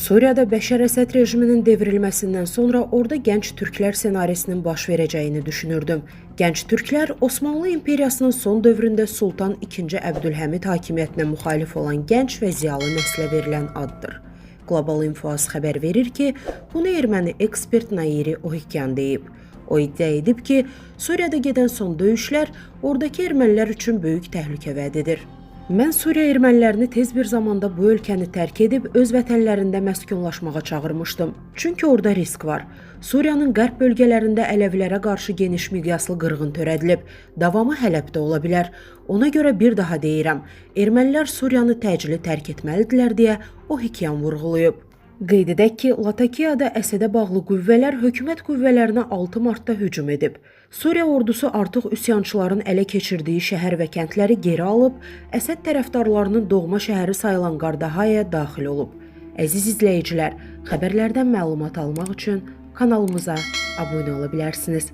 Suriyada Bəşər Əsəd rejiminin devrilməsindən sonra orada gənc türklər senarisinin baş verəcəyini düşünürdüm. Gənc türklər Osmanlı İmperiyasının son dövründə Sultan II. Əbdülhəmid hakimiyyətinə müxalif olan gənc və ziyalı nəslə verilən addır. Global Info xəbər verir ki, bunu erməni ekspert Nairi Ohikyan deyib. O iddia edib ki, Suriyada gedən son döyüşlər oradakı ermənilər üçün böyük təhlükə vəd edir. Mən Suriya ermənilərini tez bir zamanda bu ölkəni tərk edib öz vətənlərində məskunlaşmağa çağırmışdım. Çünki orada risk var. Suriyanın qərb bölgələrində Ələvilərə qarşı geniş miqyaslı qırğın törədilib. Davamı Hələbdə ola bilər. Ona görə bir daha deyirəm, ermənilər Suriyanı təcili tərk etməlidirlər deyə Ohikyan vurğulayıb. Qeyd edək ki, Latakiyada Əsədə bağlı qüvvələr hökumət qüvvələrinə 6 martda hücum edib. Suriya ordusu artıq üsyançıların ələ keçirdiyi şəhər və kəndləri geri alıb, Əsəd tərəfdarlarının doğma şəhəri sayılan Qardahaya daxil olub. Əziz izləyicilər, xəbərlərdən məlumat almaq üçün kanalımıza abunə ola bilərsiniz.